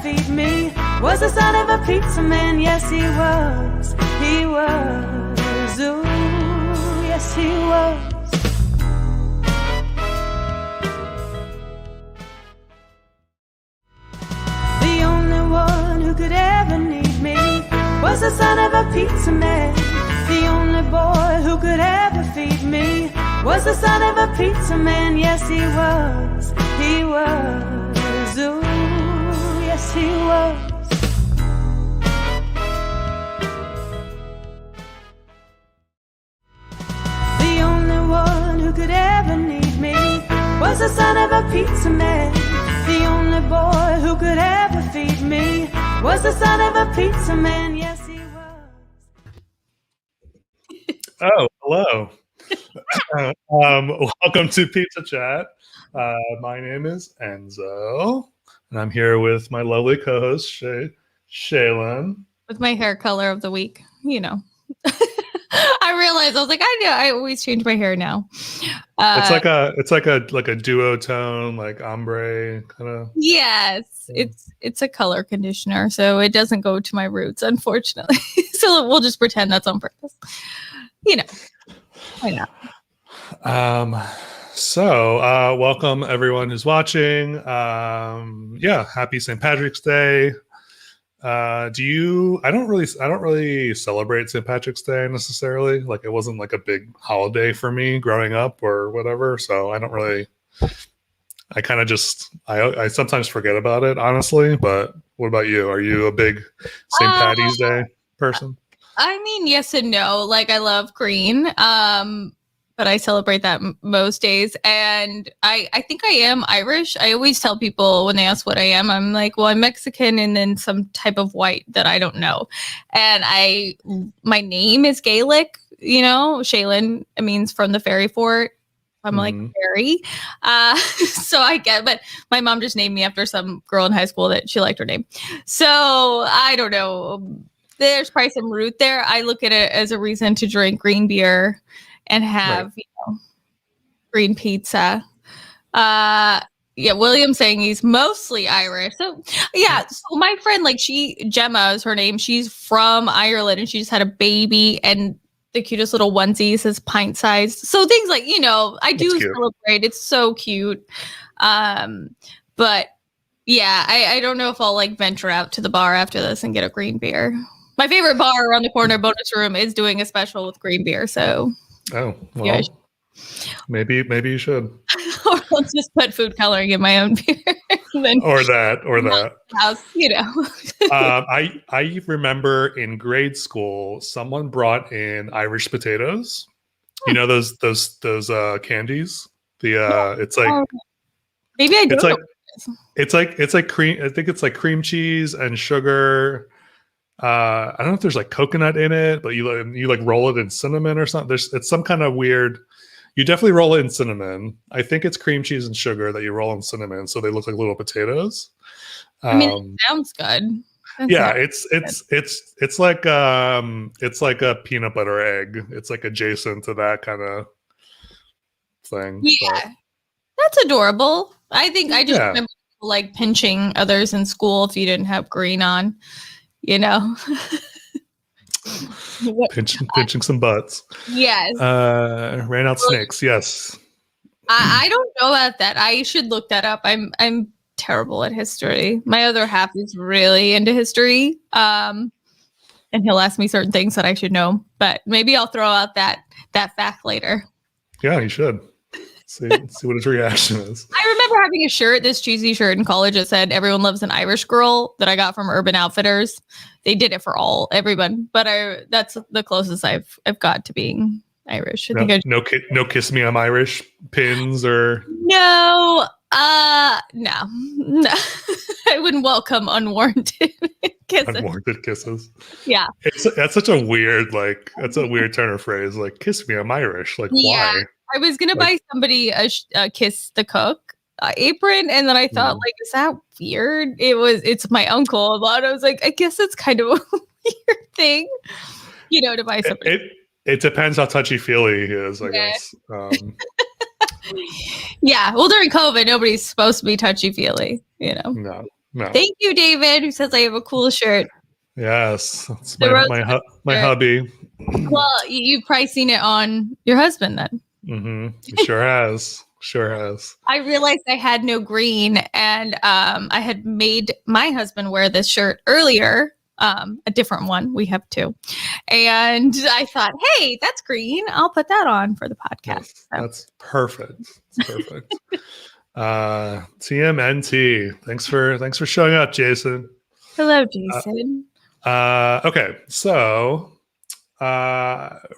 feed me was the son of a pizza man. Yes, he was. He was. Ooh, yes, he was. The only one who could ever need me was the son of a pizza man. The only boy who could ever feed me was the son of a pizza man. Yes, he was. He was. Ooh, yes, he was. The only one who could ever need me was the son of a pizza man. The only boy who could ever feed me was the son of a pizza man. Yes, he was. Oh, hello. Welcome to Pizza Chat. My name is Enzo, and I'm here with my lovely co-host, Shealyn. With my hair color of the week, you know. I realized I was like, I always change my hair now. It's like a duotone, like ombre kind of. Yes, it's a color conditioner, so it doesn't go to my roots, unfortunately. So we'll just pretend that's on purpose. You know, why not? So welcome everyone who's watching. Happy St.Patrick's Day. I don't really celebrate St. Patrick's Day necessarily. Like, it wasn't like a big holiday for me growing up or whatever. So I sometimes forget about it, honestly. But what about you? Are you a big St. Patty's Day person? I mean, yes and no. Like, I love green. But I celebrate that most days. And I think I am Irish. I always tell people when they ask what I am, I'm like, well, I'm Mexican and then some type of white that I don't know. And my name is Gaelic, you know, Shealyn. It means from the fairy fort. I'm like, fairy. So I get, but my mom just named me after some girl in high school that she liked her name. So I don't know. There's probably some root there. I look at it as a reason to drink green beer and have, green pizza. William's saying he's mostly Irish. So my friend, Gemma is her name. She's from Ireland and she just had a baby, and the cutest little onesie says pint sized. So things like, I do celebrate. It's so cute. But yeah, I don't know if I'll venture out to the bar after this and get a green beer. My favorite bar around the corner, Bonus Room, is doing a special with green beer. So. Oh, well, yeah. Maybe you should. Or I'll just put food coloring in my own beer. or that. House, I remember in grade school, someone brought in Irish potatoes. You know those candies? It's like maybe I do. It's like cream. I think it's like cream cheese and sugar. I don't know if there's coconut in it, but you roll it in cinnamon or something. It's some kind of weird. You definitely roll it in cinnamon. I think it's cream cheese and sugar that you roll in cinnamon, so they look like little potatoes. It sounds good. It's like a peanut butter egg. It's like adjacent to that kind of thing. Yeah, that's adorable. I think I just remember pinching others in school if you didn't have green on. Pinching some butts. Yes. Ran out snakes. Yes. I don't know about that. I should look that up. I'm terrible at history. My other half is really into history. And he'll ask me certain things that I should know. But maybe I'll throw out that fact later. Yeah, you should. See what his reaction is. I remember having a shirt, this cheesy shirt in college that said "Everyone loves an Irish girl" that I got from Urban Outfitters. They did it for everyone, but that's the closest I've got to being Irish. No kiss me, I'm Irish pins or no. I wouldn't welcome unwarranted kisses. Unwarranted kisses. Yeah, that's such a weird turn of phrase. Like, kiss me, I'm Irish. Why? I was gonna buy somebody a Kiss the Cook apron, and then I thought, is that weird? It's my uncle, but I was like, I guess it's kind of a weird thing, to buy somebody. It depends how touchy feely he is, I guess. Yeah, well, during COVID, nobody's supposed to be touchy feely, No, No. Thank you, David, who says I have a cool shirt. Yes, it's The rose my shirt. hubby. Well, you've probably seen it on your husband then. He sure has. Sure has. I realized I had no green, and I had made my husband wear this shirt earlier, a different one. We have two. And I thought, hey, that's green. I'll put that on for the podcast. Yes, that's perfect. It's perfect. TMNT. Thanks for showing up, Jason. Hello, Jason. Okay, so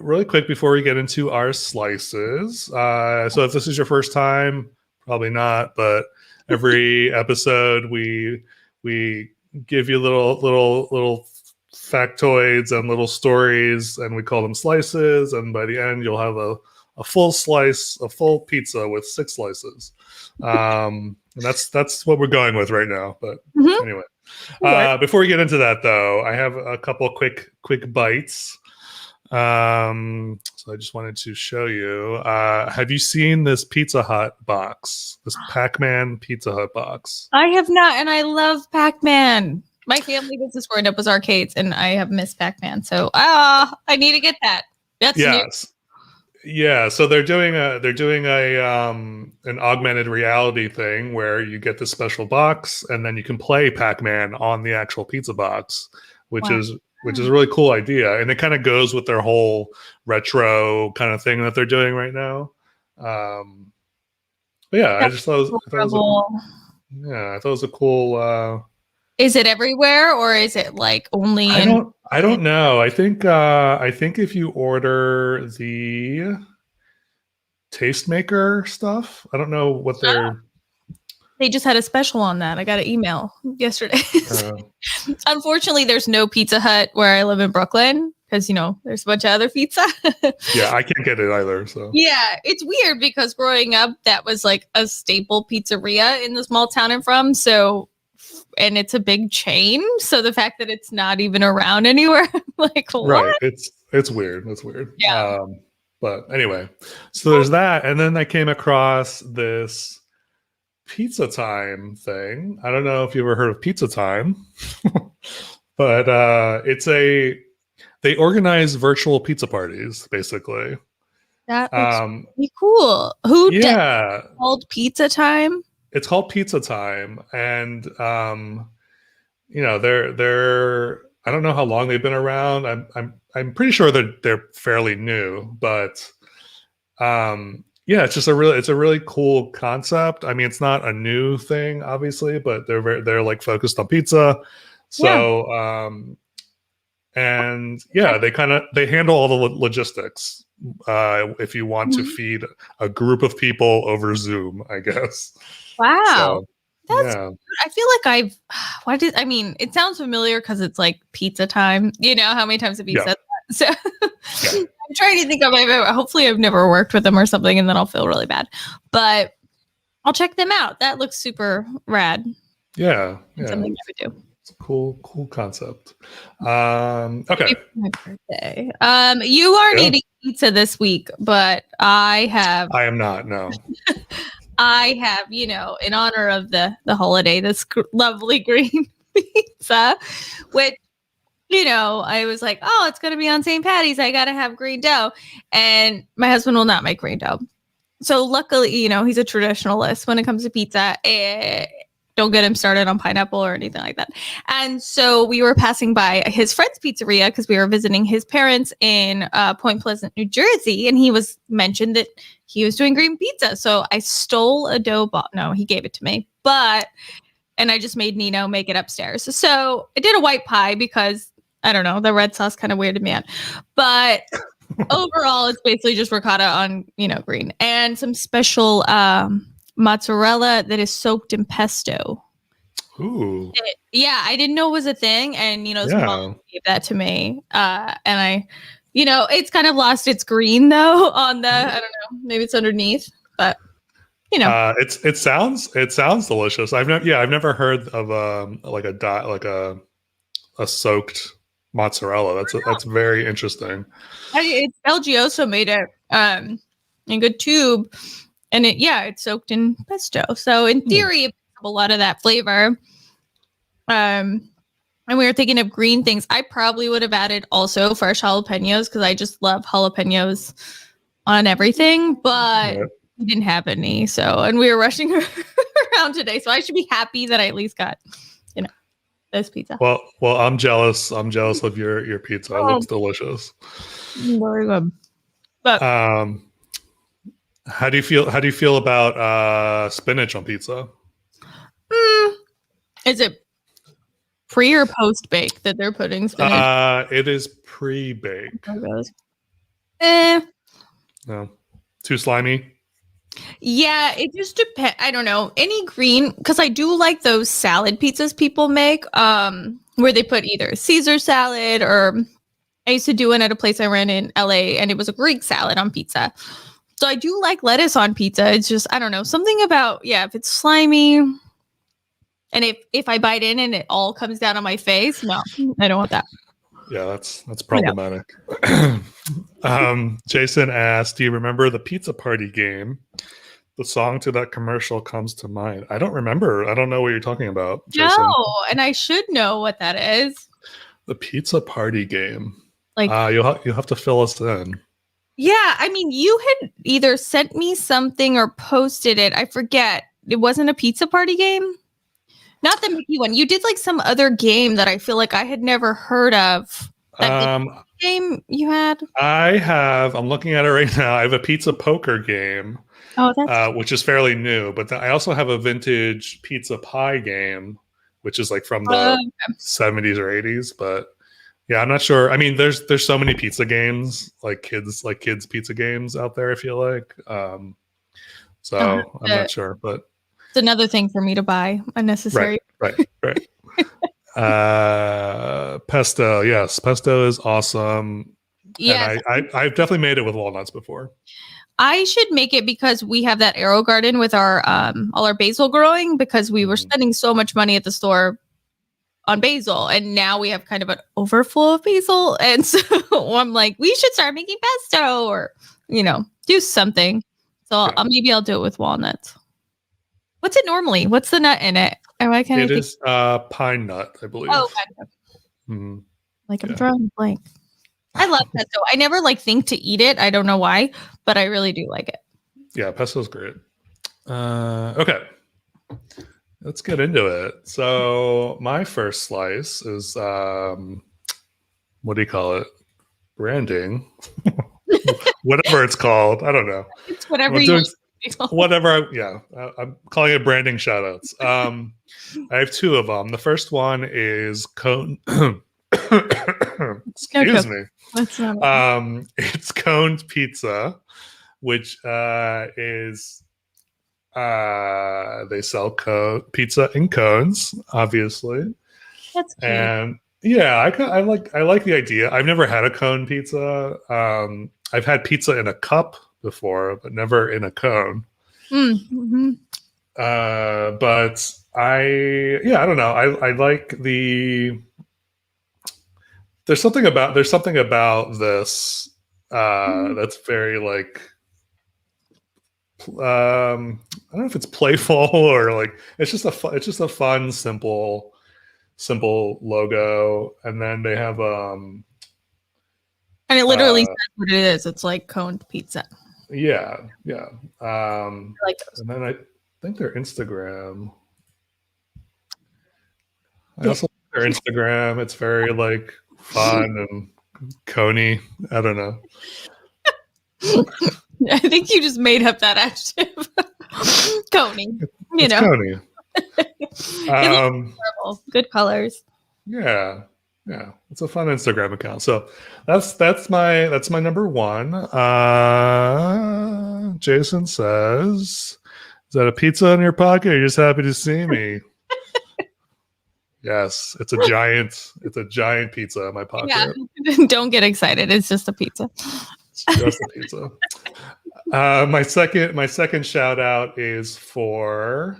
really quick before we get into our slices. So if this is your first time, probably not, but every episode we give you little factoids and little stories, and we call them slices, and by the end you'll have a full slice, a full pizza with 6 slices. And that's what we're going with right now. But anyway, before we get into that though, I have a couple quick bites. So I just wanted to show you. Have you seen this Pizza Hut box? This Pac-Man Pizza Hut box? I have not, and I love Pac-Man. My family business growing up was arcades, and I have missed Pac-Man. So I need to get that. That's yes. New. Yeah, so they're doing an augmented reality thing where you get this special box and then you can play Pac-Man on the actual pizza box, which is a really cool idea, and it kind of goes with their whole retro kind of thing that they're doing right now. But yeah, I thought it was a cool. Is it everywhere, or is it like only? I don't know. I think if you order the Tastemaker stuff, I don't know what they're. They just had a special on that. I got an email yesterday. Unfortunately, there's no Pizza Hut where I live in Brooklyn because, there's a bunch of other pizza. Yeah, I can't get it either. So yeah, it's weird because growing up, that was like a staple pizzeria in the small town I'm from. So, and it's a big chain. So the fact that it's not even around anywhere, like, what? Right. It's weird. It's weird. Yeah. But anyway, so there's that. And then I came across this Pizza Time thing. I don't know if you ever heard of Pizza Time, but they organize virtual pizza parties, basically. That looks pretty cool. Who called Pizza Time? It's called Pizza Time, and they're I don't know how long they've been around. I'm pretty sure they're fairly new, but yeah, it's just a really cool concept. I mean, it's not a new thing, obviously, but they're like focused on pizza. So, and yeah, they handle all the logistics. If you want to feed a group of people over Zoom, I guess. Wow. That's good. I feel like it sounds familiar because it's like Pizza Time. You know, how many times have you said that? So I'm trying to think of it. Hopefully I've never worked with them or something, and then I'll feel really bad. But I'll check them out. That looks super rad. Yeah. Something I would do. It's a cool concept. Okay. My birthday. You aren't eating pizza this week, but I am not, no. I have, in honor of the holiday, this lovely green pizza, which, I was like, oh, it's going to be on St. Patty's. I got to have green dough. And my husband will not make green dough. So luckily, he's a traditionalist when it comes to pizza. Don't get him started on pineapple or anything like that. And so we were passing by his friend's pizzeria because we were visiting his parents in Point Pleasant, New Jersey. And he mentioned that he was doing green pizza. So I stole a dough ball. No, he gave it to me. And I just made Nino make it upstairs. So I did a white pie because, I don't know, the red sauce kind of weirded me out. But overall, it's basically just ricotta on, green. And some special mozzarella that is soaked in pesto. Ooh. I didn't know it was a thing. And, his mom gave that to me. And I, it's kind of lost its green, though, on the, I don't know, maybe it's underneath. But, it sounds delicious. I've never heard of a soaked mozzarella. That's very interesting. It's Belgioso made it in good tube, and it's soaked in pesto. So in theory, it picks up a lot of that flavor. And we were thinking of green things. I probably would have added also fresh jalapenos because I just love jalapenos on everything, but we didn't have any. So, and we were rushing around today, so I should be happy that I at least got, this pizza. Well, I'm jealous. I'm jealous of your pizza. It looks delicious. Very good. But how do you feel about spinach on pizza? Is it pre or post bake that they're putting spinach? It is pre-baked. No, too slimy. Yeah, it just depends. I don't know. Any green, because I do like those salad pizzas people make, where they put either Caesar salad or I used to do it at a place I ran in LA, and it was a Greek salad on pizza. So I do like lettuce on pizza. It's just, I don't know, something about, if it's slimy and if I bite in and it all comes down on my face, no, I don't want that. Yeah, that's problematic. Jason asked, do you remember the pizza party game? The song to that commercial comes to mind. I don't remember. I don't know what you're talking about, Jason. No, and I should know what that is. The pizza party game. Like, you'll have to fill us in. Yeah, I mean, you had either sent me something or posted it. I forget. It wasn't a pizza party game? Not the Mickey one. You did like some other game that I feel like I had never heard of. That game you had? I'm looking at it right now. I have a pizza poker game. Oh, that's which is fairly new. But I also have a vintage pizza pie game, which is like from the 70s or 80s. But yeah, I'm not sure. I mean, there's so many pizza games, like kids pizza games out there, I feel like. So I'm not sure, but it's another thing for me to buy unnecessary. Right. Pesto, yes, pesto is awesome. Yeah, I've definitely made it with walnuts before. I should make it because we have that arrow garden with our all our basil growing, because we were spending so much money at the store on basil, and now we have kind of an overflow of basil, and so I'm like, we should start making pesto or do something. So maybe I'll do it with walnuts. What's it normally? What's the nut in it? It is pine nut, I believe. Oh, I'm drawing a blank. I love pesto. I never think to eat it. I don't know why, but I really do like it. Yeah, pesto's great. Okay. Let's get into it. So my first slice is what do you call it? Branding. Whatever it's called. I don't know. It's whatever I'm calling it branding shoutouts. I have two of them. The first one is cone. Excuse me. It's coned pizza, which is they sell pizza in cones, obviously. That's cute. And yeah, I like the idea. I've never had a cone pizza. I've had pizza in a cup before, but never in a cone. Mm-hmm. But I don't know. I like the. There's something about this that's very I don't know if it's playful or it's just a fun, simple logo, and then they have and it literally says what it is. It's like coned pizza. Yeah. I like those. And then I think their Instagram. I also like their Instagram. It's very fun and coney. I don't know. I think you just made up that adjective. Coney. It's coney. Good colors. Yeah. It's a fun Instagram account. So that's my number one. Jason says, "Is that a pizza in your pocket? Or are you just happy to see me?" Yes, it's a giant pizza in my pocket. Yeah, don't get excited. It's just a pizza. It's just a pizza. My second shout out is for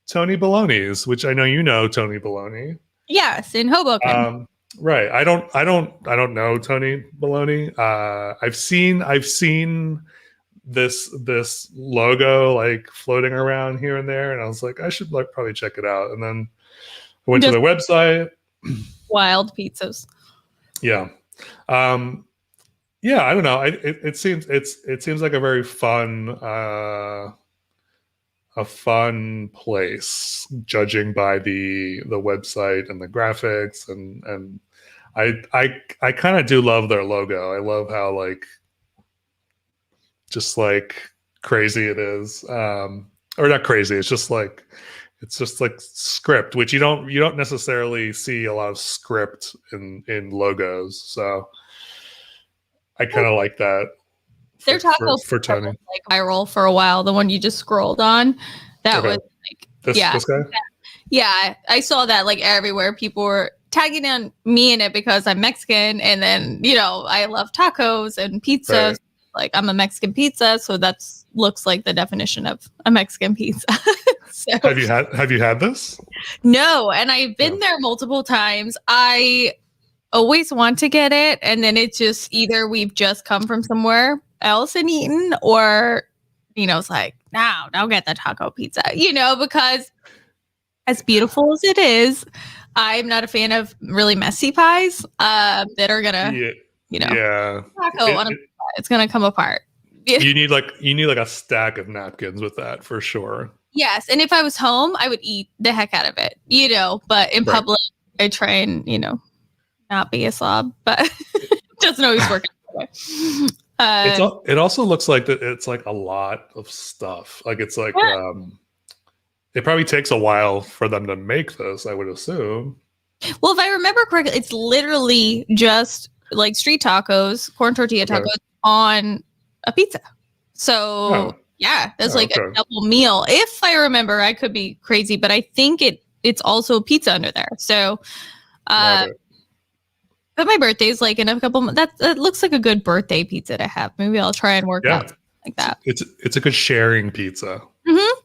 Tony Boloney's, which I know you know Tony Boloney. Yes, in Hoboken. Right. I don't know Tony Boloney. I've seen this logo floating around here and there, and I was like, I should probably check it out. And then went to Just their website. wild pizzas. Yeah. Yeah, I don't know. It seems like a very fun a fun place, judging by the website and the graphics, and I kind of do love their logo. I love how like just like crazy it is, or not crazy. It's just like script, which you don't necessarily see a lot of script in logos. So I kind of like that. Their taco for Tony, was, like viral for a while. The one you just scrolled on, that was like this guy. Yeah, I saw that like everywhere. People were tagging on me in it because I'm Mexican, and then I love tacos and pizza. Right. Like I'm a Mexican pizza, so that's looks like the definition of a Mexican pizza. So, have you had this? No, and I've been there multiple times. I always want to get it, and then it's just either we've just come from somewhere else and eaten, or it's like now get the taco pizza, because as beautiful as it is, I'm not a fan of really messy pies that are gonna taco on a pie, it's gonna come apart. You need like a stack of napkins with that for sure. Yes, and if I was home, I would eat the heck out of it, but in public I try and not be a slob, but it doesn't always work. It also looks like that it's like a lot of stuff. Like it's like it probably takes a while for them to make this, I would assume. Well, if I remember correctly, it's literally just like street tacos, corn tortilla tacos on a pizza. So there's like a double meal. If I remember, I could be crazy, but I think it's also pizza under there. So but my birthday's like in a couple months. That looks like a good birthday pizza to have. Maybe I'll try and work out like that. It's a good sharing pizza. Mm-hmm.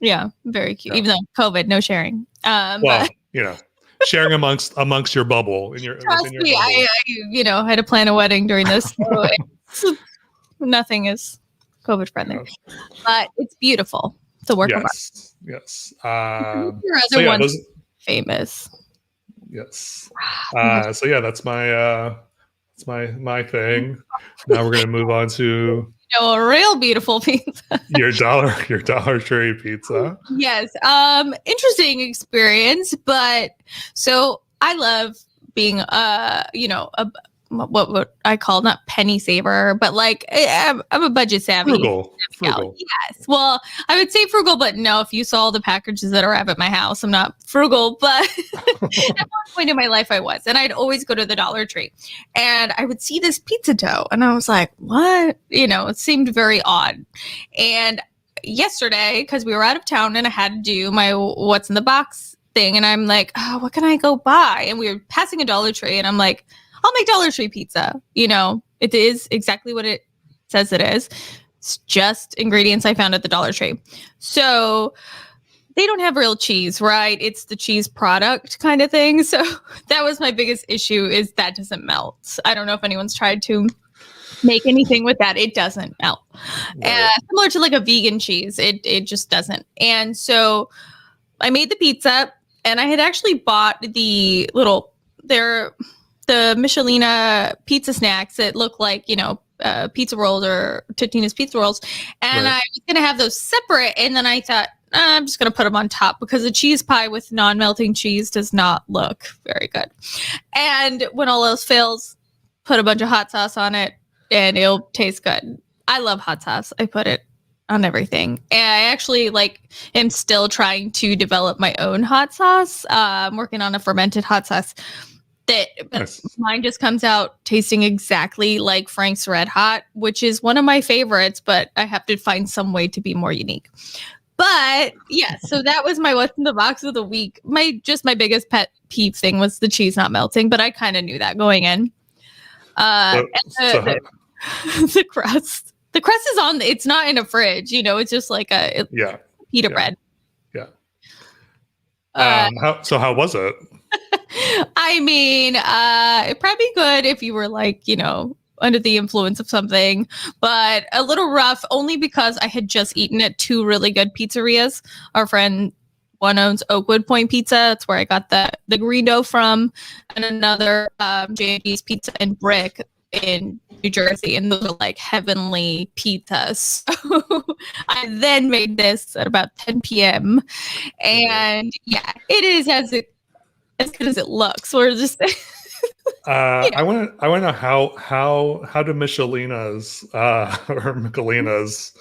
Yeah, very cute. Yeah. Even though COVID, no sharing. Well, sharing amongst your bubble. Trust me, bubble. I had to plan a wedding during this. So nothing is COVID friendly, but it's beautiful. It's a work of art. Yes. Your other one's famous. Yes. So yeah, that's my thing. Now we're gonna move on to a real beautiful pizza. your Dollar Tree pizza. Yes. Interesting experience, but so I love being what I call not penny saver, but like I'm a budget savvy. Frugal. Yes. Well, I would say frugal, but no, if you saw the packages that arrive at my house, I'm not frugal, but at one point in my life I was, and I'd always go to the Dollar Tree and I would see this pizza dough and I was like, what? It seemed very odd. And yesterday, because we were out of town and I had to do my what's in the box thing, and I'm like, oh, what can I go buy? And we were passing a Dollar Tree and I'm like, I'll make Dollar Tree pizza. It is exactly what it says it is. It's just ingredients I found at the Dollar Tree. So they don't have real cheese, right? It's the cheese product kind of thing. So that was my biggest issue, is that doesn't melt. I don't know if anyone's tried to make anything with that. It doesn't melt. Similar to like a vegan cheese. It just doesn't. And so I made the pizza, and I had actually bought the Michelina pizza snacks that look like, pizza rolls or Totino's pizza rolls. And I was going to have those separate. And then I thought, I'm just going to put them on top because a cheese pie with non-melting cheese does not look very good. And when all else fails, put a bunch of hot sauce on it and it'll taste good. I love hot sauce. I put it on everything. And I actually am still trying to develop my own hot sauce. I'm working on a fermented hot sauce. Mine just comes out tasting exactly like Frank's Red Hot, which is one of my favorites, but I have to find some way to be more unique. But yeah, so that was my what's in the box of the week. My biggest pet peeve thing was the cheese not melting, but I kind of knew that going in. The crust. The crust is on. It's not in a fridge. It's just like a pita bread. Yeah. How was it? I mean, it'd probably be good if you were under the influence of something, but a little rough only because I had just eaten at two really good pizzerias. Our friend one owns Oakwood Point Pizza. That's where I got the green dough from, and another J&D's Pizza and Brick in New Jersey, and those are like heavenly pizzas. So I then made this at about 10 p.m. and yeah, it is as good as it looks. We're just I want to know how do Michelinas or Michelinas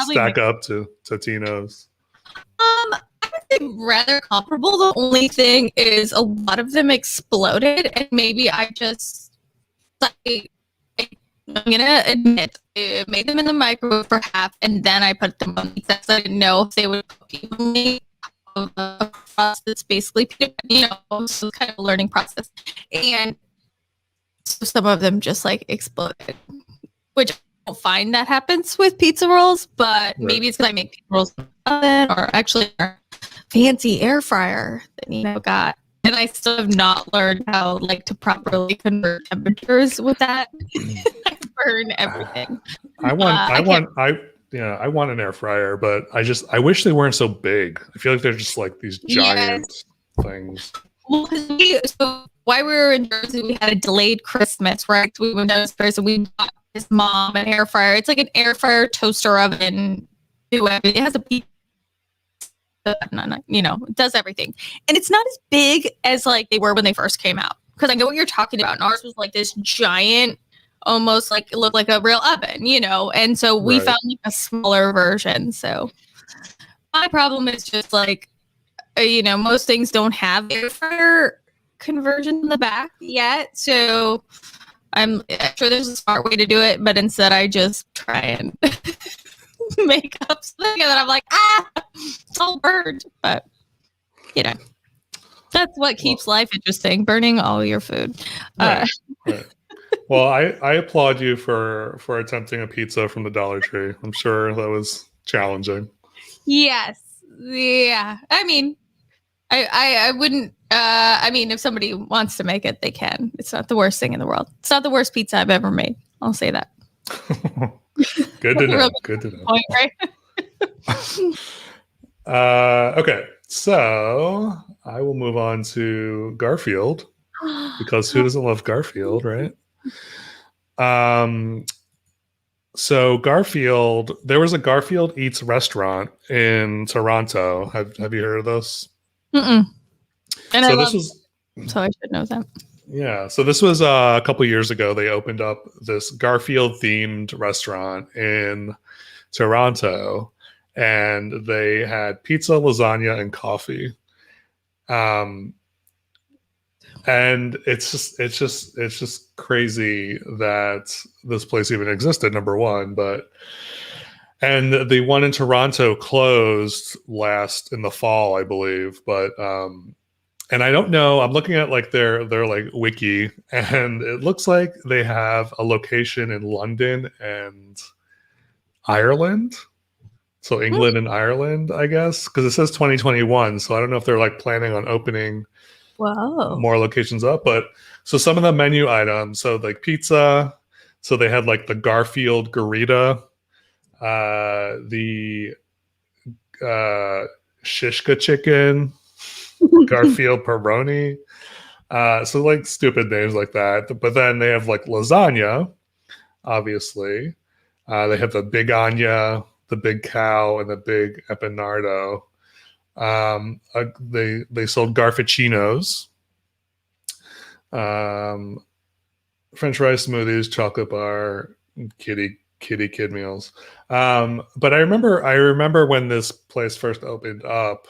stack up to Totino's? I would say rather comparable. The only thing is a lot of them exploded, and maybe I just I'm gonna admit, I made them in the microwave for half, and then I put them on pizza. So I didn't know if they would cook evenly across this basically, so it's kind of a learning process. And so some of them just like exploded, which I don't find that happens with pizza rolls, but maybe it's because I make pizza rolls in the oven, or actually our fancy air fryer that got. And I still have not learned how to properly convert temperatures with that. I burn everything. I want an air fryer, but I wish they weren't so big. I feel like they're just like these giant things. Well, so while we were in Jersey, we had a delayed Christmas, right? So we went downstairs and we bought his mom an air fryer. It's like an air fryer, toaster oven. It has a pizza. It does everything, and it's not as big as they were when they first came out, because I know what you're talking about. And ours was like this giant, almost it looked like a real oven, and so we found a smaller version. So my problem is just most things don't have air fryer conversion in the back yet, so I'm sure there's a smart way to do it, but instead I just try and make up something, and then I'm like, it's all burned. But that's what keeps life interesting, burning all your food. Right. Well, I applaud you for attempting a pizza from the Dollar Tree. I'm sure that was challenging. Yes. Yeah. I mean, I wouldn't if somebody wants to make it, they can. It's not the worst thing in the world. It's not the worst pizza I've ever made. I'll say that. Good to know. Good to know. Point, right? Okay, so I will move on to Garfield, because who doesn't love Garfield, right? So Garfield, there was a Garfield Eats restaurant in Toronto. Have you heard of this? Mm-mm. And So I should know that. Yeah, so this was a couple years ago. They opened up this Garfield-themed restaurant in Toronto, and they had pizza, lasagna, and coffee. And it's just crazy that this place even existed. Number one, and the one in Toronto closed in the fall, I believe, but. And I don't know. I'm looking at their wiki, and it looks like they have a location in London and Ireland. So England and Ireland, I guess, because it says 2021. So I don't know if they're planning on opening more locations up. But so some of the menu items, so pizza. So they had the Garfield Garita, the Shishka chicken. Garfield pepperoni, so stupid names like that. But then they have lasagna, obviously. They have the Big Anya, the Big Cow, and the Big Empanado. They sold Garfuccinos, French fries, smoothies, chocolate bar, kid meals. But I remember when this place first opened up.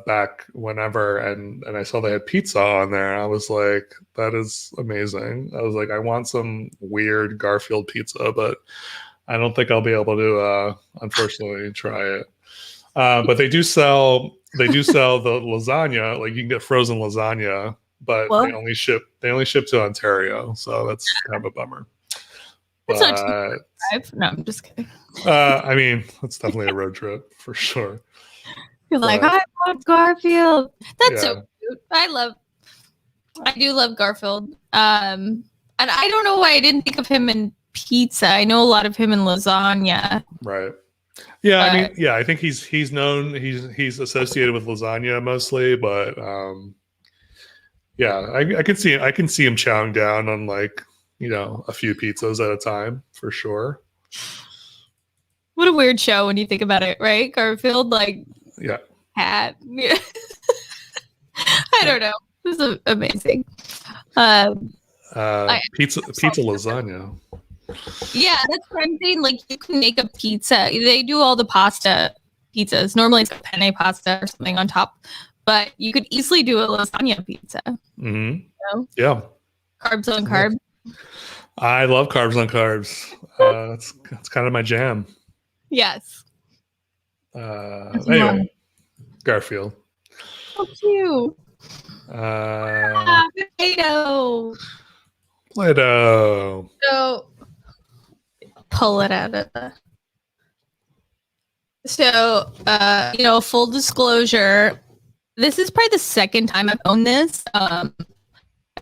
Back whenever, and I saw they had pizza on there. I was like, that is amazing. I was like, I want some weird Garfield pizza, but I don't think I'll be able to unfortunately try it. But they do sell the lasagna. You can get frozen lasagna, but they only ship to Ontario, so that's kind of a bummer. It's not too drive. No, I'm just kidding. I mean, it's definitely a road trip for sure. You're I love Garfield. That's so cute. I do love Garfield. And I don't know why I didn't think of him in pizza. I know a lot of him in lasagna. Right. Yeah, But I mean, yeah, I think he's known, he's associated with lasagna mostly, but yeah, I can see him chowing down on like, a few pizzas at a time for sure. what a weird show when you think about it, right? Garfield, like, Yeah. hat. Yeah. I don't know. This is amazing. Pizza lasagna. Yeah, that's what I'm saying. Like, you can make a pizza. They do all the pasta pizzas. Normally, it's a penne pasta or something on top, but you could easily do a lasagna pizza. Mm-hmm. Yeah. Yeah. Carbs on carbs. I love carbs on carbs. That's kind of my jam. Yes. Anyway, Garfield. So cute. Play-Doh. Play-Doh. So pull it out of the. So, full disclosure, this is probably the second time I've owned this. I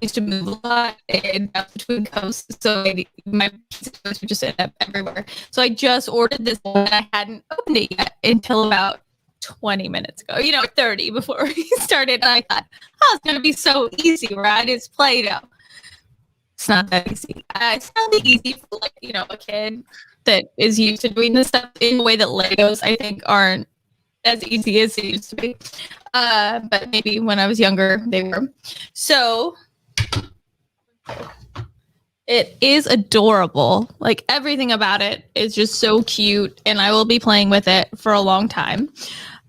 used to move a lot and between coasts, so my pizza would just end up everywhere. So I just ordered this one, and I hadn't opened it yet until about 20 minutes ago. 30 before we started. And I thought, it's going to be so easy, right? It's Play-Doh. It's not that easy. It's not that easy for a kid that is used to doing this stuff in a way that Legos, I think, aren't as easy as they used to be. But maybe when I was younger, they were. So it is adorable. Like, everything about it is just so cute, and I will be playing with it for a long time.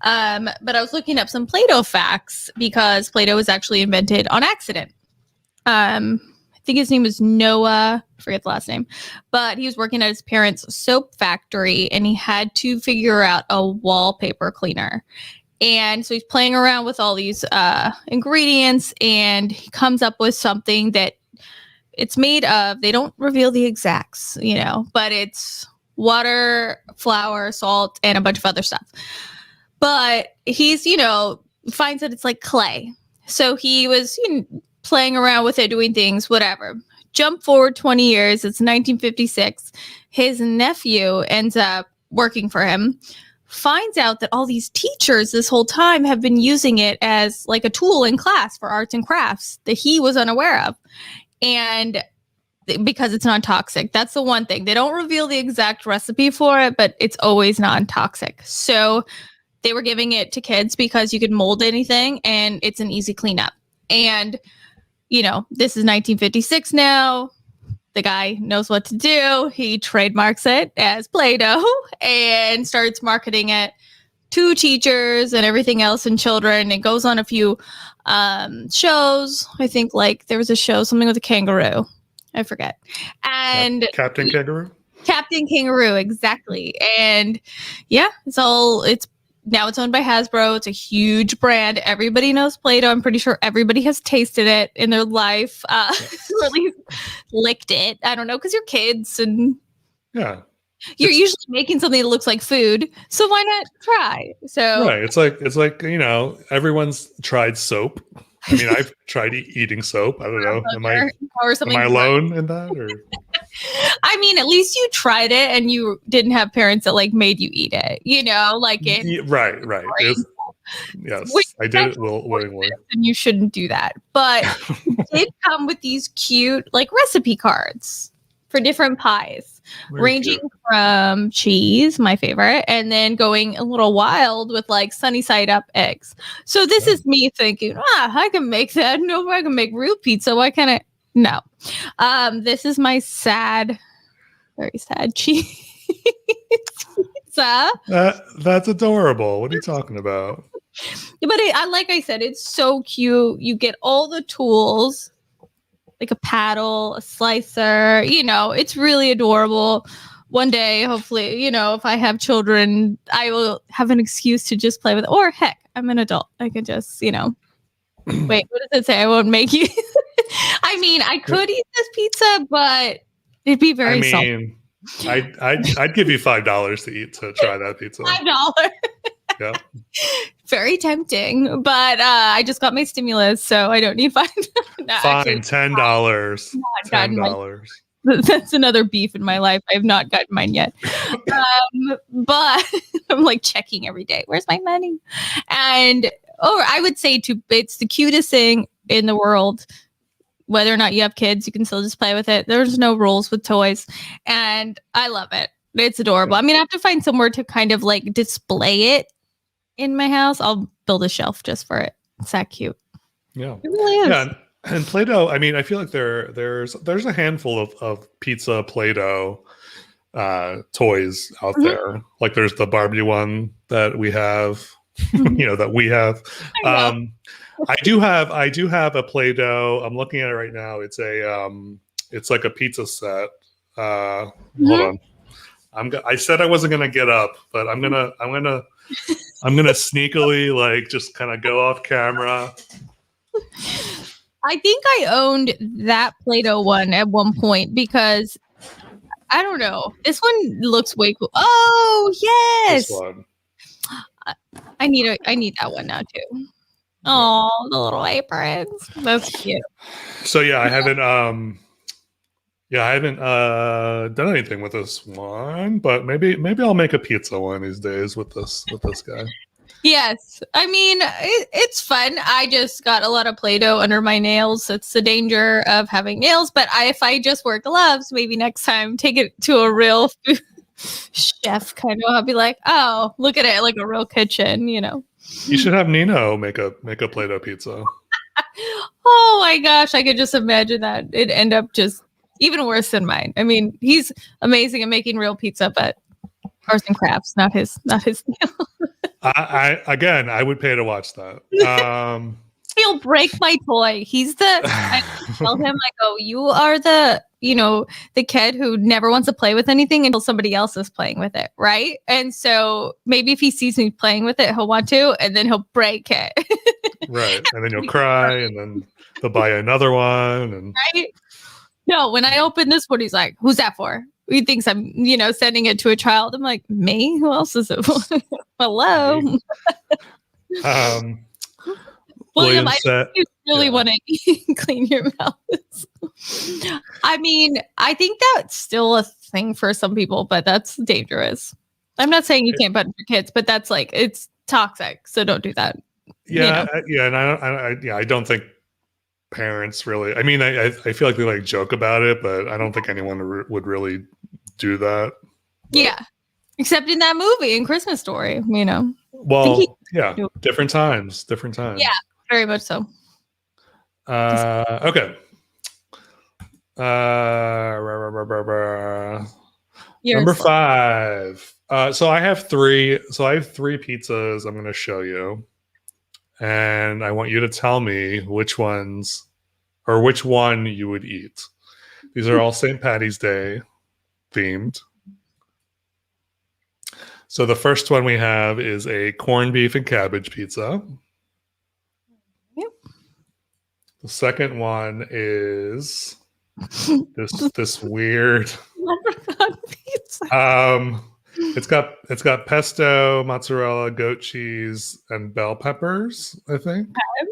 But I was looking up some Play-Doh facts because Play-Doh was actually invented on accident. I think his name was Noah. I forget the last name. But he was working at his parents' soap factory, and he had to figure out a wallpaper cleaner. And so he's playing around with all these ingredients, and he comes up with something that it's made of. They don't reveal the exacts, but it's water, flour, salt, and a bunch of other stuff. But he's, finds that it's like clay. So he was playing around with it, doing things, whatever. Jump forward 20 years. It's 1956. His nephew ends up working for him, finds out that all these teachers this whole time have been using it as like a tool in class for arts and crafts that he was unaware of. And because it's non-toxic, that's the one thing. They don't reveal the exact recipe for it, but it's always non-toxic. So they were giving it to kids because you could mold anything and it's an easy cleanup. And this is 1956 now. The guy knows what to do. He trademarks it as Play-Doh and starts marketing it to teachers and everything else and children. It goes on a few shows. I think there was a show, something with a kangaroo. I forget. And Captain Kangaroo? Captain Kangaroo, exactly. And yeah, now it's owned by Hasbro. It's a huge brand. Everybody knows Play-Doh. I'm pretty sure everybody has tasted it in their life. Or at least licked it. I don't know, because you're kids and yeah, you're usually making something that looks like food. So why not try? So right. It's like everyone's tried soap. I mean, I've tried eating soap. I don't know. Am I alone in that? Or I mean, at least you tried it and you didn't have parents that made you eat it. Right. Yes, I did it willingly. And you shouldn't do that. But it did come with these cute recipe cards for different pies, ranging from cheese, my favorite, and then going a little wild with sunny side up eggs. So this is me thinking, I can make that. No, I can make real pizza. Why can't I? No. This is my very sad cheese pizza. That's adorable. What are you talking about? But like I said, it's so cute. You get all the tools, like a paddle, a slicer, it's really adorable. One day, hopefully, if I have children, I will have an excuse to just play with it. Or heck, I'm an adult. I could just, wait, what does it say? I won't make you. I mean, I could eat this pizza, but it'd be very salty. I'd give you $5 to try that pizza. $5. Yeah. Very tempting, but I just got my stimulus, so I don't need $5. No, fine, $10. $10. That's another beef in my life. I have not gotten mine yet. But I'm like checking every day. Where's my money? And I would say it's the cutest thing in the world. Whether or not you have kids, you can still just play with it. There's no rules with toys. And I love it. It's adorable. I mean, I have to find somewhere to kind of like display it in my house. I'll build a shelf just for it. It's that cute. Yeah. It really is. Yeah. And Play-Doh, I mean, I feel like there's a handful of pizza Play-Doh toys out there. Like there's the Barbie one that we have, that we have. I do have a Play-Doh. I'm looking at it right now. It's it's like a pizza set. Hold on. I said I wasn't gonna get up, but I'm gonna sneakily like just kind of go off camera. I think I owned that Play-Doh one at one point because I don't know. This one looks way cool. Oh yes, This one. I need that one now too. Oh, the little aprons. That's cute. So yeah, I haven't done anything with this one, but maybe I'll make a pizza one of these days with this guy. Yes. I mean, it's fun. I just got a lot of Play-Doh under my nails. It's the danger of having nails. But if I just wear gloves, maybe next time take it to a real chef kind of. I'll be like, oh, look at it like a real kitchen, You should have Nino make a Play-Doh pizza. Oh my gosh. I could just imagine that. It'd end up just even worse than mine. I mean, he's amazing at making real pizza, but arts and crafts, not his deal. I would pay to watch that. He'll break my toy. I tell him, I go, you are the kid who never wants to play with anything until somebody else is playing with it, right? And so maybe if he sees me playing with it, he'll want to, and then he'll break it. Right. And then you'll cry, and then they'll buy another one. And right? No, when I open this one, he's like, who's that for? He thinks I'm, sending it to a child. I'm like, me? Who else is it for? Hello. William, I think you really want to clean your mouth. I mean, I think that's still a thing for some people, but that's dangerous. I'm not saying you can't pet your kids, but that's like, it's toxic. So don't do that. Yeah. And I don't think parents really, I mean, I feel like they like joke about it, but I don't think anyone would really do that. But, yeah. Except in that movie, in Christmas Story, Well, different times. Yeah, very much so. Okay. Number 5. So I have 3 pizzas I'm going to show you. And I want you to tell me which one you would eat. These are all St. Patty's Day themed. So the first one we have is a corned beef and cabbage pizza. Yep. The second one is this weird leprechaun pizza. It's got pesto, mozzarella, goat cheese, and bell peppers, I think. Okay.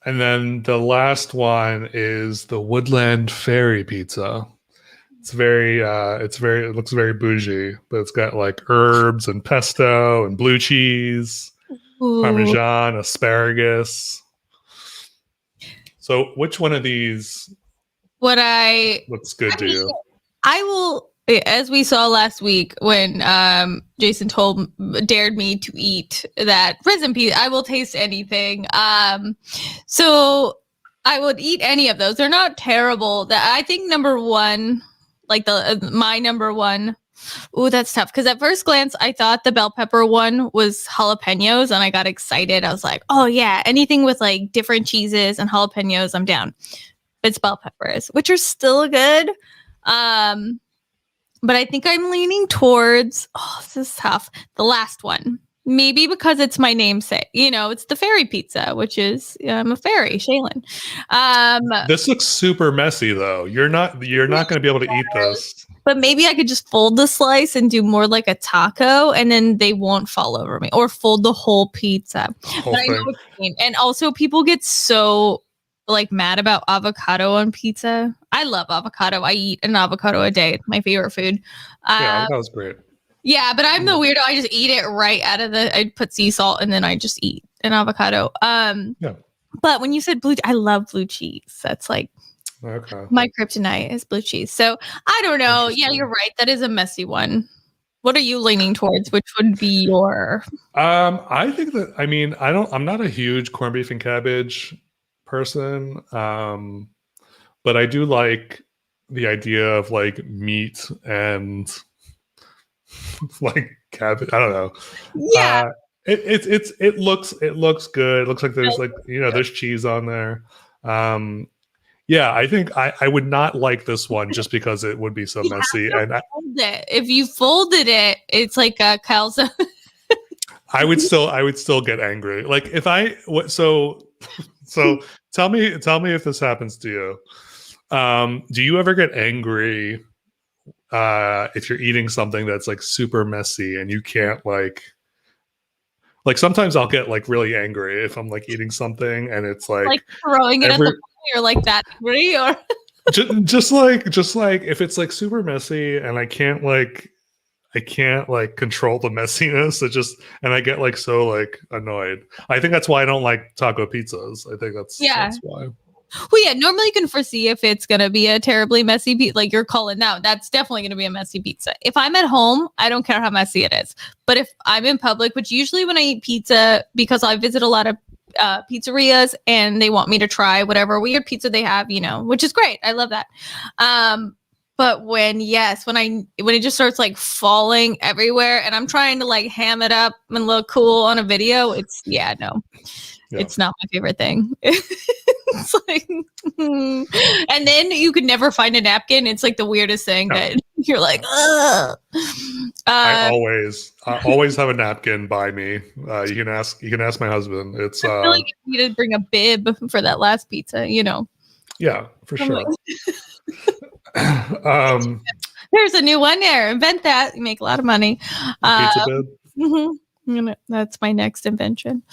And then the last one is the Woodland Fairy pizza. It looks very bougie, but it's got like herbs and pesto and blue cheese, Parmesan, asparagus. So which one of these looks good to you? I will, as we saw last week when Jason dared me to eat that prison pizza, I will taste anything. So I would eat any of those. They're not terrible. I think number one, like my number one. Ooh, that's tough. Because at first glance, I thought the bell pepper one was jalapenos, and I got excited. I was like, oh yeah, anything with like different cheeses and jalapenos, I'm down. But it's bell peppers, which are still good. But I think I'm leaning towards, this is tough, the last one. Maybe because it's my namesake. It's the fairy pizza, which is, I'm a fairy, Shealyn. This looks super messy, though. You're not going to be able to eat this. But maybe I could just fold the slice and do more like a taco, and then they won't fall over me. Or fold the whole pizza. Whole but I know what you mean. And also, people get so like mad about avocado on pizza. I love avocado. I eat an avocado a day. It's my favorite food. Yeah, that was great. Yeah, but I'm the weirdo. I just eat it right out of I put sea salt and then I just eat an avocado. Yeah. But when you said I love blue cheese. That's like my kryptonite is blue cheese. So I don't know. Yeah, you're right. That is a messy one. What are you leaning towards? Which would be your? I think that, I mean, I'm not a huge corned beef and cabbage person. But I do like the idea of like meat and like cabbage. I don't know. Yeah. It looks good. It looks like there's like, there's cheese on there. Yeah, I think I would not like this one just because it would be so messy. And if you folded it, it's like a calzone. I would still get angry. Like if so tell me if this happens to you. Do you ever get angry if you're eating something that's like super messy and you can't like sometimes I'll get like really angry if I'm like eating something and it's like throwing it at the bowl, or like that angry, or just like if it's like super messy and I can't like control the messiness, and I get like so like annoyed. I think that's why I don't like taco pizzas. I think that's why. Well, yeah, normally you can foresee if it's going to be a terribly messy pizza. Like you're calling out, that's definitely going to be a messy pizza. If I'm at home, I don't care how messy it is. But if I'm in public, which usually when I eat pizza, because I visit a lot of pizzerias and they want me to try whatever weird pizza they have, which is great. I love that. But when it just starts like falling everywhere and I'm trying to like ham it up and look cool on a video, it's it's not my favorite thing. It's like, and then you could never find a napkin. It's like the weirdest thing that you're like, ugh. I always have a napkin by me. You can ask my husband. It's I feel like you need to bring a bib for that last pizza, Yeah, for sure. There's a new one there. Invent that. You make a lot of money. Pizza bib. Mm-hmm. That's my next invention.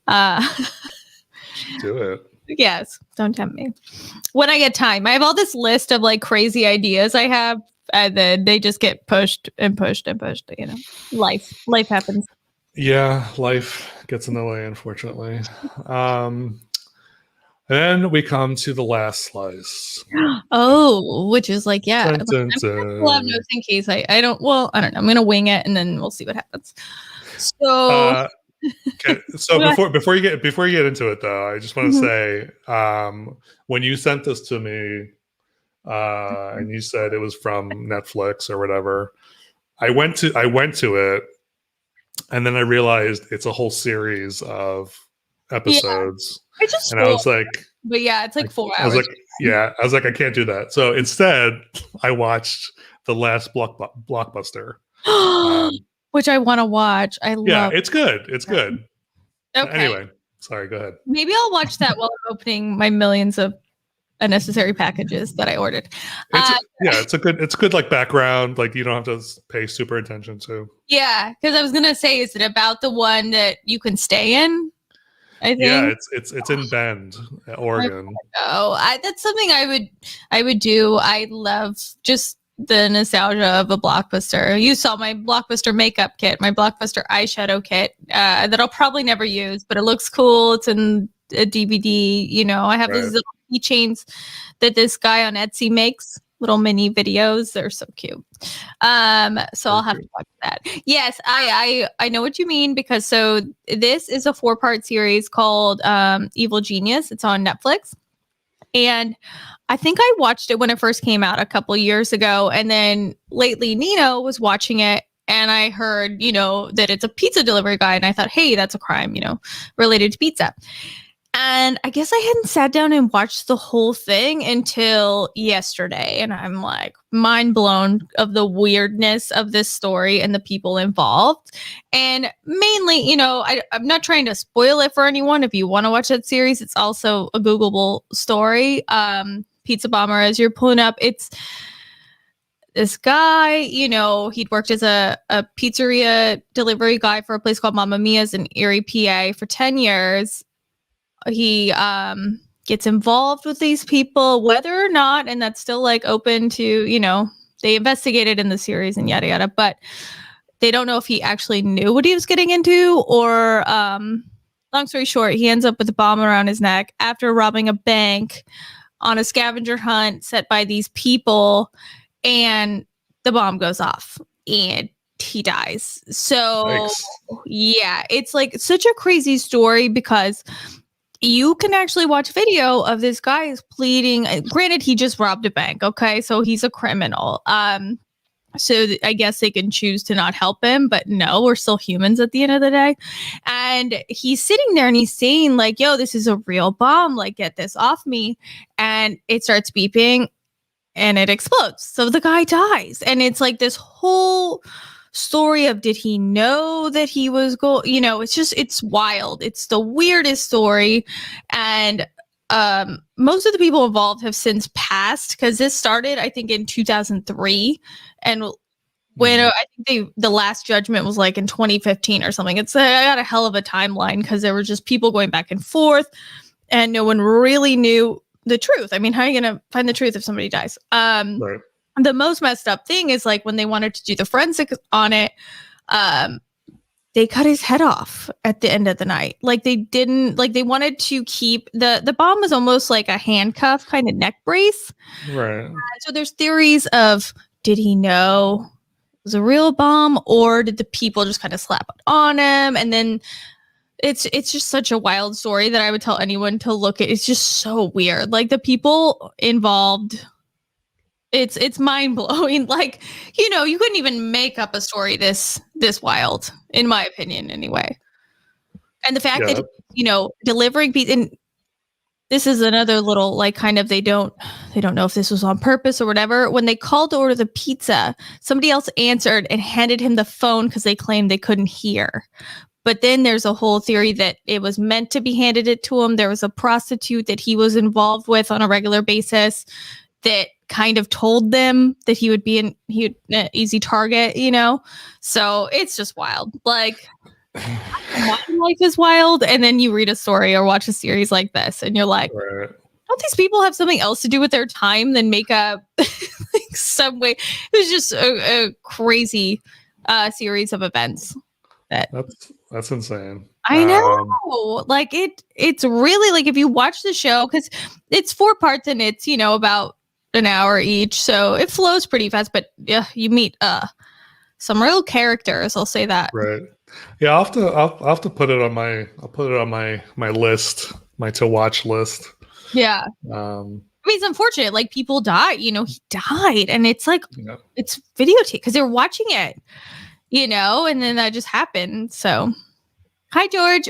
Do it. Yes, don't tempt me. When I get time, I have all this list of like crazy ideas I have, and then they just get pushed and pushed and pushed. Life happens. Yeah, life gets in the way, unfortunately. Then we come to the last slice. Oh, which is like, yeah. Dun, dun, dun. We'll have notes in case I don't. Well, I don't know. I'm gonna wing it, and then we'll see what happens. So. Okay. So before you get into it though, I just want to say when you sent this to me and you said it was from Netflix or whatever, I went to it and then I realized it's a whole series of episodes. And I was like, but yeah, it's like 4 hours. I was like, I can't do that. So instead I watched the last blockbuster. Which I want to watch. Yeah, it's good. It's good. Okay. Anyway, sorry, go ahead. Maybe I'll watch that while I'm opening my millions of unnecessary packages that I ordered. It's a good like background, like you don't have to pay super attention to. Yeah, because I was gonna say, is it about the one that you can stay in? I think. Yeah, it's in Bend, Oregon. That's something I would do. I love just the nostalgia of a Blockbuster. You saw my Blockbuster makeup kit, my Blockbuster eyeshadow kit that I'll probably never use, but it looks cool. It's in a DVD. I have these little keychains that this guy on Etsy makes, little mini videos. They're so cute. So I'll have to watch that. Yes, I know what you mean, because this is a 4-part series called Evil Genius. It's on Netflix. And I think I watched it when it first came out a couple years ago. And then lately Nino was watching it and I heard, that it's a pizza delivery guy. And I thought, hey, that's a crime, related to pizza. And I guess I hadn't sat down and watched the whole thing until yesterday. And I'm like mind blown of the weirdness of this story and the people involved. And mainly, I'm not trying to spoil it for anyone. If you want to watch that series, it's also a Googleable story. Pizza Bomber, as you're pulling up, it's this guy, he'd worked as a pizzeria delivery guy for a place called Mamma Mia's in Erie, PA for 10 years. He gets involved with these people, whether or not, and that's still like open to, you know, they investigated in the series and yada yada, but they don't know if he actually knew what he was getting into, or long story short, he ends up with a bomb around his neck after robbing a bank on a scavenger hunt set by these people, and the bomb goes off and he dies. So Yikes. yeah, it's like such a crazy story because you can actually watch video of this guy is pleading. Granted, he just robbed a bank. Okay. So he's a criminal. So I guess they can choose to not help him, but no, we're still humans at the end of the day. And he's sitting there and he's saying like, yo, this is a real bomb. Like, get this off me. And it starts beeping and it explodes. So the guy dies. And it's like this whole story of, did he know that he was going, you know, it's wild. It's the weirdest story. And most of the people involved have since passed, because this started, I think, in 2003. And when I think the last judgment was like in 2015 or something. It's I got a hell of a timeline, because there were just people going back and forth and no one really knew the truth. I mean, how are you going to find the truth if somebody dies? Right. The most messed up thing is like when they wanted to do the forensics on it, they cut his head off at the end of the night. Like they didn't, like they wanted to keep the bomb was almost like a handcuff kind of neck brace. Right. So there's theories of, did he know it was a real bomb, or did the people just kind of slap it on him? And then it's just such a wild story that I would tell anyone to look at. It's just so weird. Like the people involved, it's mind blowing. Like, you know, you couldn't even make up a story this wild, in my opinion, anyway. And the fact that, you know, delivering pizza, and this is another little, like, kind of, they don't know if this was on purpose or whatever. When they called to order the pizza, somebody else answered and handed him the phone because they claimed they couldn't hear. But then there's a whole theory that it was meant to be handed it to him. There was a prostitute that he was involved with on a regular basis that kind of told them that he would be an easy target, you know? So it's just wild. Like, my life is wild. And then you read a story or watch a series like this and you're like, Right. don't these people have something else to do with their time than make up like some way? It was just a crazy series of events. That's insane. I know. Like it's really, like, if you watch the show, because it's 4 parts and it's, you know, about an hour each, so it flows pretty fast, but yeah, you meet some real characters, I'll say that. Right. Yeah, I'll have to put it on my list, my to watch list. Yeah. I mean, it's unfortunate, like people die, you know, he died, and it's like, it's videotaped because they're watching it, you know, and then that just happened. So hi, George,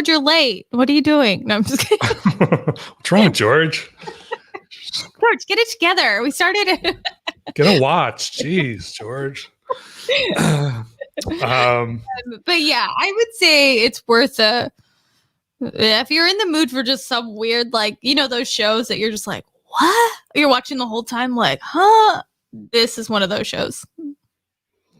you're late, what are you doing? No, I'm just kidding. What's wrong, George? George, get it together. We started it. Get a watch. Jeez, George. But yeah, I would say it's worth if you're in the mood for just some weird, like, you know, those shows that you're just like, what? You're watching the whole time like, huh? This is one of those shows.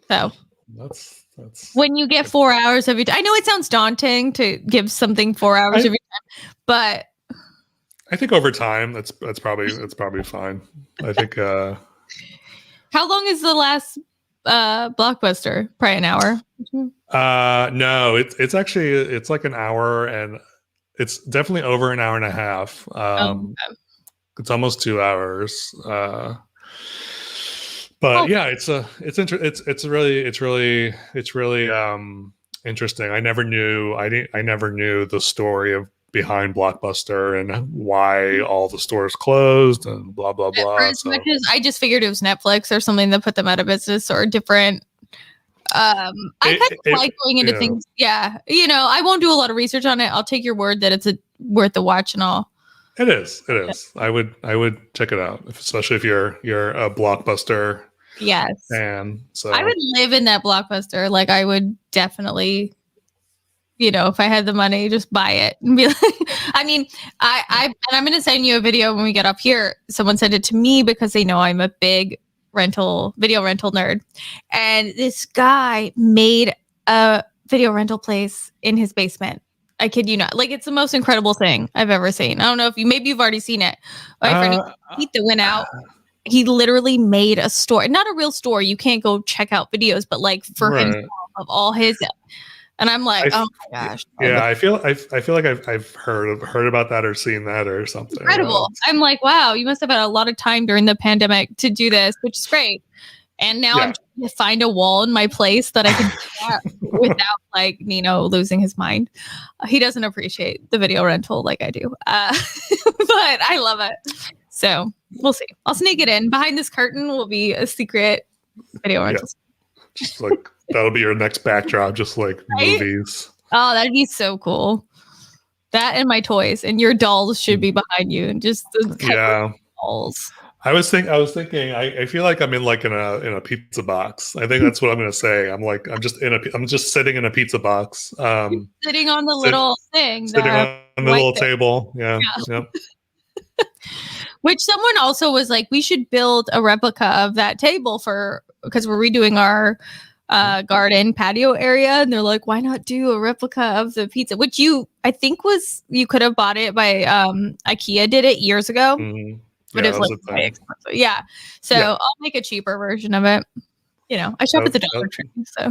So that's when you get 4 hours every time. I know it sounds daunting to give something 4 hours every time, but I think over time it's probably fine. I think how long is the last Blockbuster? Probably an hour. No, it's actually, it's like an hour, and it's definitely over an hour and a half. It's almost 2 hours. But yeah, it's really interesting. I never knew the story of behind Blockbuster and why all the stores closed and blah blah blah. As much as I just figured it was Netflix or something that put them out of business, or different. I kind of like going into things. Yeah, you know, I won't do a lot of research on it. I'll take your word that it's worth the watch and all. It is. I would check it out, especially if you're a Blockbuster fan. So I would live in that Blockbuster. Like, I would definitely, you know, if I had the money, just buy it and be like, I mean, I'm going to send you a video when we get up here. Someone sent it to me because they know I'm a big video rental nerd. And this guy made a video rental place in his basement. I kid you not. Like, it's the most incredible thing I've ever seen. I don't know if maybe you've already seen it. My friend Pete that went out, he literally made a store, not a real store. You can't go check out videos, but like for himself of all his. And I'm like, oh my gosh. Yeah, I feel like I've heard about that or seen that or something. Incredible. I'm like, wow, you must have had a lot of time during the pandemic to do this, which is great. And now I'm trying to find a wall in my place that I can do that without like Nino losing his mind. He doesn't appreciate the video rental like I do. But I love it. So we'll see. I'll sneak it in. Behind this curtain will be a secret video rental. Yeah. Just like that'll be your next backdrop, just like movies. Oh, that'd be so cool. That and my toys and your dolls should be behind you, and just the dolls. I was thinking. I feel like I'm in a pizza box. I think that's what I'm going to say. I'm just sitting in a pizza box. Sitting on the little thing. Sitting on the little table. Yeah. Yep. Which someone also was like, we should build a replica of that table because we're redoing our garden patio area, and they're like, why not do a replica of the pizza? Which you could have bought it by IKEA did it years ago. Mm-hmm. But it's like very expensive. Yeah. So I'll make a cheaper version of it. You know, I shop at the Dollar Tree. So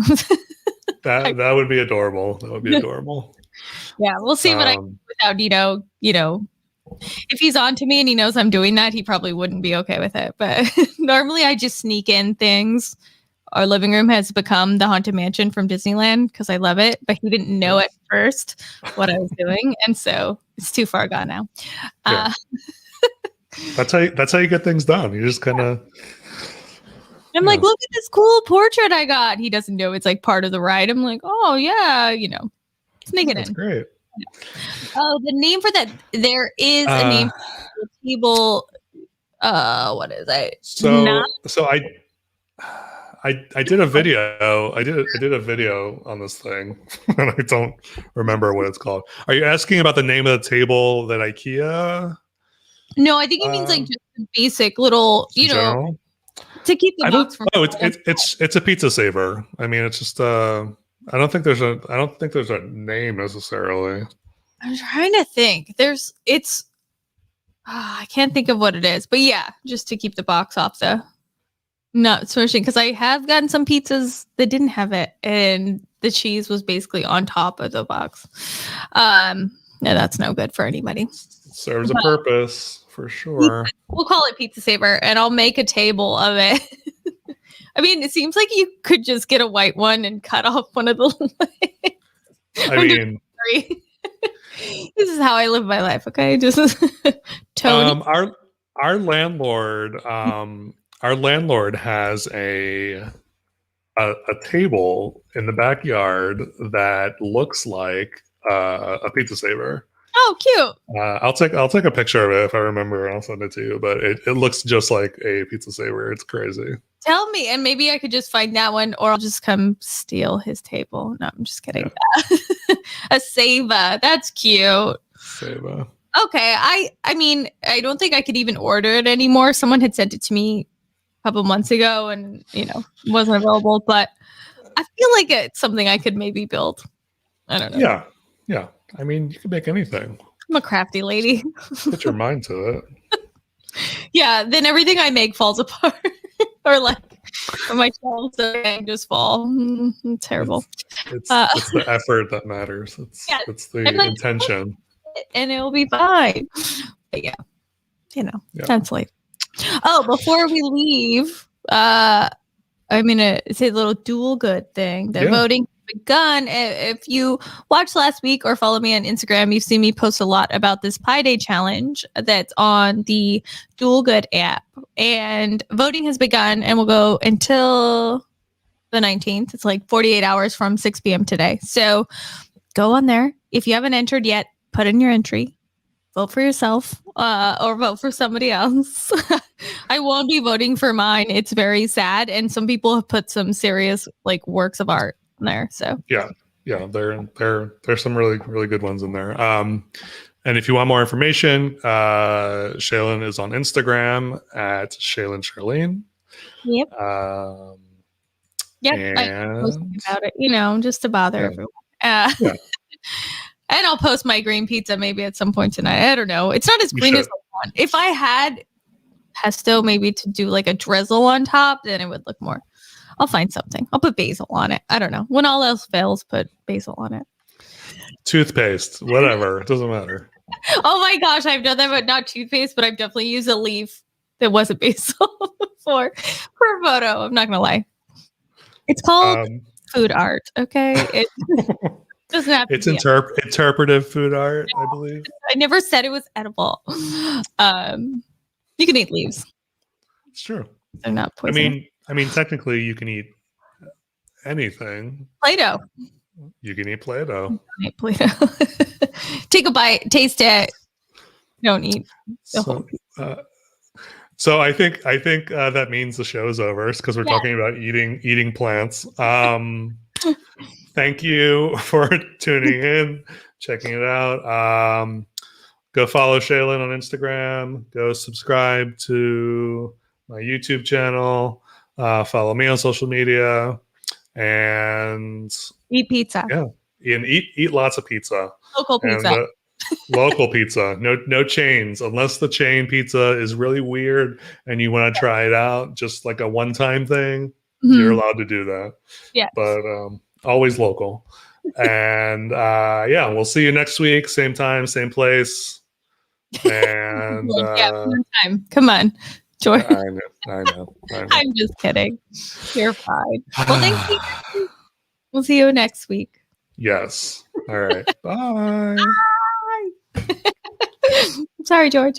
that would be adorable. That would be adorable. Yeah, we'll see what I do without Nino. You know, if he's on to me and he knows I'm doing that, he probably wouldn't be okay with it. But normally I just sneak in things. Our living room has become the Haunted Mansion from Disneyland because I love it. But he didn't know at first what I was doing. And so it's too far gone now. Yeah. That's how you get things done. You just kind of. I'm like, look at this cool portrait I got. He doesn't know it's like part of the ride. I'm like, oh yeah, sneak it in. That's great. Oh, the name for that. There is a name for the table. What is it? So I did a video. I did a video on this thing, and I don't remember what it's called. Are you asking about the name of the table that IKEA? No, I think he means like just a basic little, to keep the box from. Oh, it's a pizza saver. I mean, it's just I don't think there's a name necessarily. I'm trying to think. I can't think of what it is, but yeah, just to keep the box off the nut smishing, because I have gotten some pizzas that didn't have it, and the cheese was basically on top of the box. No, that's no good for anybody. Serves a purpose for sure. We'll call it Pizza Saver, and I'll make a table of it. I mean, it seems like you could just get a white one and cut off one of the legs. I mean, this is how I live my life. Okay, just Tony. Our landlord has a table in the backyard that looks like a pizza saver. Oh, cute. I'll take a picture of it if I remember, and I'll send it to you. But it looks just like a pizza saver. It's crazy. Tell me, and maybe I could just find that one, or I'll just come steal his table. No, I'm just kidding. Yeah. A Sava. That's cute. Sava. Okay. I mean, I don't think I could even order it anymore. Someone had sent it to me a couple months ago, and wasn't available. But I feel like it's something I could maybe build. I don't know. Yeah. I mean, you can make anything. I'm a crafty lady. Put your mind to it. Yeah, then everything I make falls apart. Or like my shelves just fall. Terrible. It's the effort that matters. It's the intention. And it'll be fine. But yeah, that's life. Oh, before we leave, I'm gonna say a little dual good thing. The voting begun. If you watched last week or follow me on Instagram, you've seen me post a lot about this Pi Day challenge that's on the Dual Good app, and voting has begun and will go until the 19th. It's like 48 hours from 6 p.m. today. So go on there. If you haven't entered yet, put in your entry. Vote for yourself or vote for somebody else. I won't be voting for mine. It's very sad. And some people have put some serious like works of art there. So yeah, there's some really, really good ones in there. And if you want more information, Shealyn is on Instagram at Shealyn. Yep. I posted about it, just to bother everyone. And I'll post my green pizza maybe at some point tonight. I don't know. It's not as green as I want. If I had pesto, maybe to do like a drizzle on top, then it would look more. I'll find something. I'll put basil on it. I don't know. When all else fails, put basil on it. Toothpaste, whatever. It doesn't matter. Oh my gosh, I've done that, but not toothpaste. But I've definitely used a leaf that wasn't basil for a photo. I'm not gonna lie. It's called food art. Okay, it doesn't have. It's interpretive food art, I believe. I never said it was edible. You can eat leaves. It's true. They're not poison. I mean, technically, you can eat anything. Play-Doh. You can eat Play-Doh. Eat Play-Doh. Take a bite, taste it. Don't eat the whole pizza. So I think that means the show's over because we're talking about eating plants. Thank you for tuning in, checking it out. Go follow Shealyn on Instagram. Go subscribe to my YouTube channel. Follow me on social media, and eat pizza. Yeah, and eat lots of pizza. Local pizza. And, local pizza. No chains, unless the chain pizza is really weird and you want to try it out, just like a one-time thing. You're allowed to do that. Yeah, but always local. And we'll see you next week, same time, same place. And one time. Come on, Jordan. I know. I'm just kidding. You're fine. Well, thank you. We'll see you next week. Yes. All right. Bye. Sorry, George.